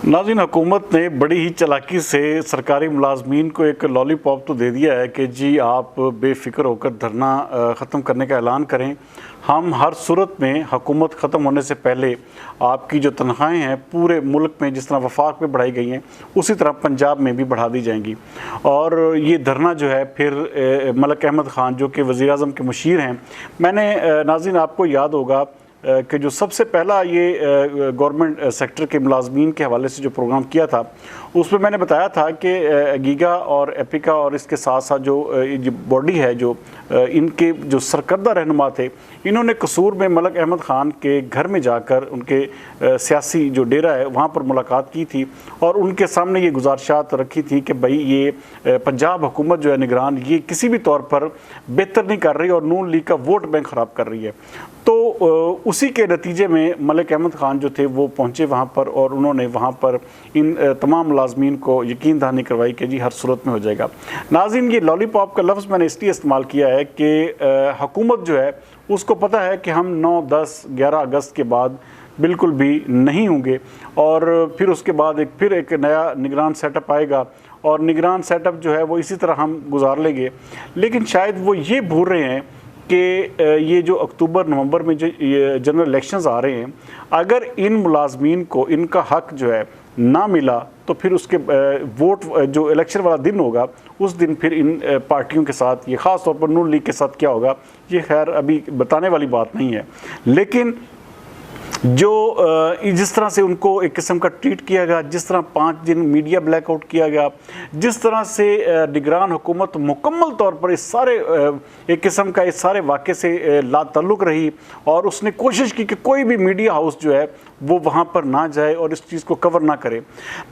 नाज़रीन, हुकूमत ने बड़ी ही चालाकी से सरकारी मुलाजमीन को एक लॉलीपॉप तो दे दिया है कि जी आप बेफिक्र होकर धरना ख़त्म करने का ऐलान करें। हम हर सूरत में हुकूमत ख़त्म होने से पहले आपकी जो तनख्वाहें हैं पूरे मुल्क में जिस तरह वफाक में बढ़ाई गई हैं उसी तरह पंजाब में भी बढ़ा दी जाएंगी। और ये धरना जो है फिर मलिक अहमद ख़ान जो कि वज़ीर-ए-आज़म के मुशीर हैं, मैंने नाज़रीन आपको याद होगा कि जो सबसे पहला ये गवर्नमेंट सेक्टर के मुलाजमीन के हवाले से जो प्रोग्राम किया था उसमें मैंने बताया था कि गीगा और एपिका और इसके साथ साथ जो बॉडी है जो इनके जो सरकर्दा रहनुमा थे, इन्होंने कसूर में मलिक अहमद ख़ान के घर में जाकर उनके सियासी जो डेरा है वहाँ पर मुलाकात की थी और उनके सामने ये गुजारिशात रखी थी कि भाई ये पंजाब हुकूमत जो है निगरान, ये किसी भी तौर पर बेहतर नहीं कर रही और नून लीग का वोट बैंक ख़राब कर रही है। तो उसी के नतीजे में मलिक अहमद ख़ान जो थे वो पहुँचे वहाँ पर और उन्होंने वहाँ पर इन तमाम मुलाजमीन को यकीन दहानी करवाई कि जी हर सूरत में हो जाएगा। नाज़रीन, ये लॉलीपॉप का लफ्ज़ मैंने इसलिए इस्तेमाल किया है कि हुकूमत जो है उसको पता है कि हम 9, 10, 11 अगस्त के बाद बिल्कुल भी नहीं होंगे और फिर उसके बाद एक नया निगरान सेटअप आएगा और निगरान सेटअप जो है वो इसी तरह हम गुजार लेंगे। लेकिन शायद वो ये भूल रहे हैं कि ये जो अक्टूबर नवंबर में जो जनरल इलेक्शंस आ रहे हैं, अगर इन मुलाजमीन को इनका हक जो है ना मिला तो फिर उसके वोट जो इलेक्शन वाला दिन होगा उस दिन फिर इन पार्टियों के साथ, ये ख़ास तौर पर नून लीग के साथ क्या होगा ये खैर अभी बताने वाली बात नहीं है। लेकिन जो जिस तरह से उनको एक किस्म का ट्रीट किया गया, जिस तरह 5 दिन मीडिया ब्लैकआउट किया गया, जिस तरह से निगरान हुकूमत मुकम्मल तौर पर इस सारे एक किस्म का इस सारे वाक़े से लाताल्लुक़ रही और उसने कोशिश की कि कोई भी मीडिया हाउस जो है वो वहाँ पर ना जाए और इस चीज़ को कवर ना करे।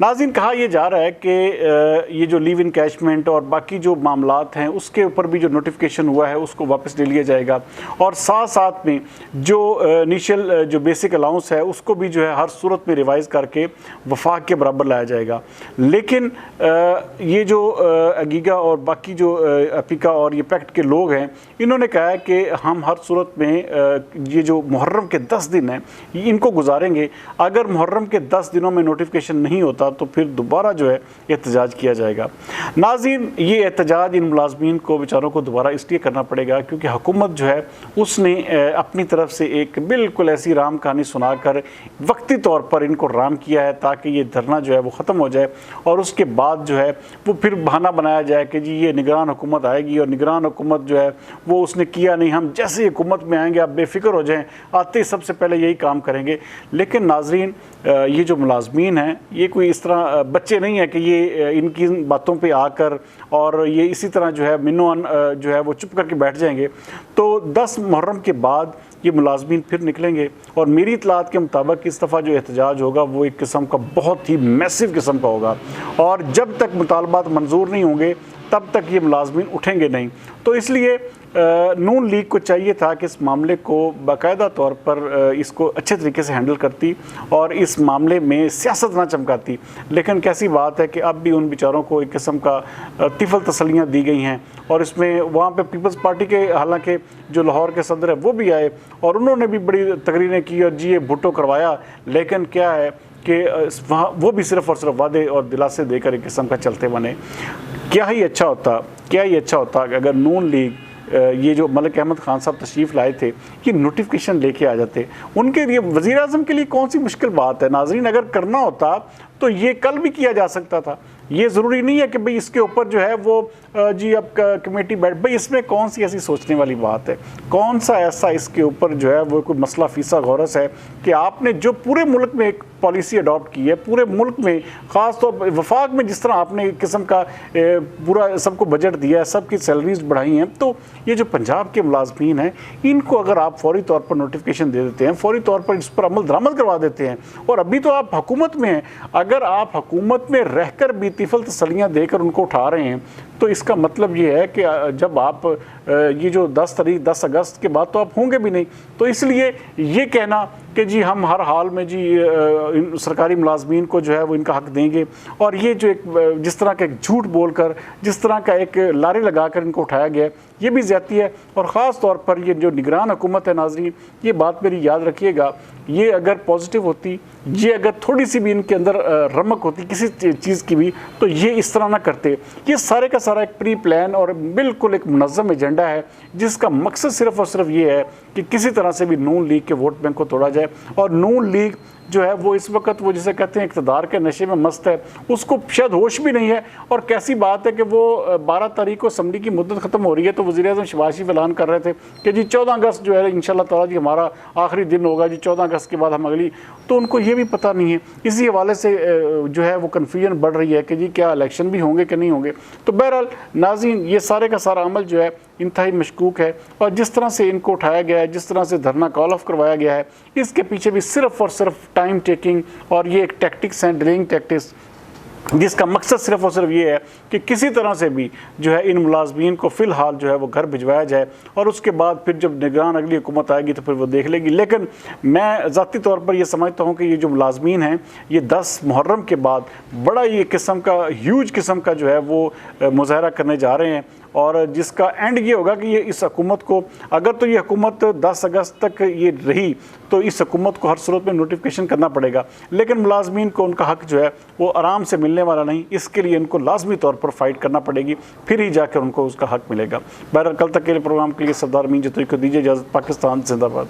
नाज़रीन, कहा यह जा रहा है कि ये जो लीव इन कैशमेंट और बाकी जो मामलात हैं उसके ऊपर भी जो नोटिफिकेशन हुआ है उसको वापस ले लिया जाएगा और साथ साथ में जो इनिशियल जो बेसिक अलाउंस है उसको भी जो है हर सूरत में रिवाइज़ करके वफाक के बराबर लाया जाएगा। लेकिन ये जो गीगा और बाकी जो एपिका और ये पैक्ट के लोग हैं, इन्होंने कहा है कि हम हर सूरत में ये जो मुहर्रम के 10 दिन हैं इनको गुजारेंगे। अगर मुहर्रम के 10 दिनों में नोटिफिकेशन नहीं होता तो फिर दोबारा जो है एहतजाज किया जाएगा। नाज़रीन, ये एहतजाज इन मुलाजमीन को बेचारों को दोबारा इसलिए करना पड़ेगा क्योंकि हुकूमत जो है उसने अपनी तरफ से एक बिल्कुल ऐसी राम कहानी सुनाकर वक्ती तौर पर इनको राम किया है ताकि ये धरना जो है वो ख़त्म हो जाए और उसके बाद जो है वो फिर बहाना बनाया जाए कि जी ये निगरान हुकूमत आएगी और निगरान हुकूमत जो है वो उसने किया नहीं, हम जैसे हुकूमत में आएंगे आप बेफिक्र हो जाएं, आते ही सबसे पहले यही काम करेंगे। लेकिन नाज़रीन, ये जो मुलाजमीन हैं ये कोई इस तरह बच्चे नहीं है कि ये इनकी बातों पे आकर और ये इसी तरह जो है मिनोअन जो है वो चुप करके बैठ जाएंगे। तो 10 मुहर्रम के बाद ये मुलाजमीन फिर निकलेंगे और मेरी इतलात के मुताबिक इस दफ़ा जो एहतजाज होगा वो एक किस्म का बहुत ही मैसिव किस्म का होगा और जब तक मुतालबात मंजूर नहीं होंगे तब तक ये मुलाजमीन उठेंगे नहीं। तो इसलिए नून लीग को चाहिए था कि इस मामले को बाकायदा तौर पर इसको अच्छे तरीके से हैंडल करती और इस मामले में सियासत ना चमकाती। लेकिन कैसी बात है कि अब भी उन बेचारों को एक किस्म का तिफल तसलियाँ दी गई हैं और इसमें वहाँ पे पीपल्स पार्टी के हालांकि जो लाहौर के सदर है वो भी आए और उन्होंने भी बड़ी तकरीरें की और जी ये भुट्टो करवाया। लेकिन क्या है कि वहाँ वो भी सिर्फ़ और सिर्फ वादे और दिलासे देकर एक किस्म का चलते बने। क्या ही अच्छा होता कि अगर नून लीग ये जो मलिक अहमद ख़ान साहब तशरीफ़ लाए थे ये नोटिफिकेशन लेके आ जाते। उनके लिए वज़ीर-ए-आज़म के लिए कौन सी मुश्किल बात है नाज़रीन, अगर करना होता तो ये कल भी किया जा सकता था। ये ज़रूरी नहीं है कि भाई इसके ऊपर जो है वो जी अब कमेटी बैठ, भाई इसमें कौन सी ऐसी सोचने वाली बात है, कौन सा ऐसा इसके ऊपर जो है वो कोई मसला फ़ीसा गौरस है कि आपने जो पूरे मुल्क में एक पॉलिसी अडॉप्ट की है, पूरे मुल्क में ख़ास तौर पर वफाक में जिस तरह आपने एक किस्म का पूरा सबको बजट दिया है, सबकी सैलरीज बढ़ाई हैं, तो ये जो पंजाब के मुलाजमीन हैं इनको अगर आप फौरी तौर पर नोटिफिकेशन दे देते हैं, फौरी तौर पर इस पर अमल दरामद करवा देते हैं और अभी तो आप हुकूमत में हैं, अगर आप हुकूमत में रहकर भी तिफल तसलियाँ देकर उनको उठा रहे हैं तो इसका मतलब ये है कि जब आप ये जो 10 अगस्त के बाद तो आप होंगे भी नहीं। तो इसलिए ये कहना कि जी हम हर हाल में जी सरकारी मुलाजमीन को जो है वो इनका हक देंगे, और ये जो एक जिस तरह का एक झूठ बोलकर, जिस तरह का एक लारे लगाकर इनको उठाया गया है, ये भी ज़्यादती है। और ख़ास तौर पर ये जो निगरान हुकूमत है, नाज़रीन ये बात मेरी याद रखिएगा, ये अगर पॉजिटिव होती, ये अगर थोड़ी सी भी इनके अंदर रमक होती किसी चीज़ की भी, तो ये इस तरह ना करते। ये सारे का सारा एक प्री प्लान और बिल्कुल एक मुनज़्ज़म एजेंडा है, जिसका मकसद सिर्फ़ और सिर्फ ये है कि किसी तरह से भी नून लीग के वोट बैंक को तोड़ा जाए। और नून लीग जो है वो इस वक्त वो जिसे कहते हैं इक़्तिदार के नशे में मस्त है, उसको शायद होश भी नहीं है। और कैसी बात है कि वो 12 तारीख को असम्बली की मुद्दत ख़त्म हो रही है, तो वज़ीर-ए-आज़म शहबाज शरीफ ऐलान कर रहे थे कि जी 14 अगस्त जो है इंशाअल्लाह ताला जी हमारा आखिरी दिन होगा जी, 14 अगस्त के बाद हम अगली, तो उनको ये भी पता नहीं है। इसी हवाले से जो है वो कन्फ्यूजन बढ़ रही है कि जी क्या इलेक्शन भी होंगे कि नहीं होंगे। तो बहरहाल नाज़रीन ये सारे का सारा अमल जो है इंतहाई मशकूक है, और जिस तरह से इनको उठाया गया है, जिस तरह से धरना कॉल ऑफ करवाया गया है, इसके पीछे भी सिर्फ़ और सिर्फ टाइम टेकिंग और ये एक टैक्टिक्स हैं, डिलेइंग टैक्टिक्स, जिसका मकसद सिर्फ़ और सिर्फ ये है कि किसी तरह से भी जो है इन मुलाजमीन को फ़िलहाल जो है वो घर भिजवाया जाए, और उसके बाद फिर जब निगरान अगली हुकूमत आएगी तो फिर वो देख लेगी। लेकिन मैं ज़ाती तौर पर ये समझता हूँ कि ये जो मुलाजमीन हैं, ये 10 मुहर्रम के बाद बड़ा ये किस्म का ह्यूज किस्म का जो है वो मुज़ाहरा करने जा रहे हैं, और जिसका एंड ये होगा कि ये इस हुकूमत को, अगर तो ये हुकूमत 10 अगस्त तक ये रही तो इस हुकूमत को हर सूरत में नोटिफिकेशन करना पड़ेगा। लेकिन मुलाजमीन को उनका हक जो है वो आराम से मिलने वाला नहीं, इसके लिए इनको लाजमी तौर पर फाइट करना पड़ेगी, फिर ही जाकर उनको उसका हक मिलेगा। बहरहाल कल तक के लिए प्रोग्राम के लिए सरदार अमीन जतोई को दीजिए इजाज़त। पाकिस्तान जिंदाबाद।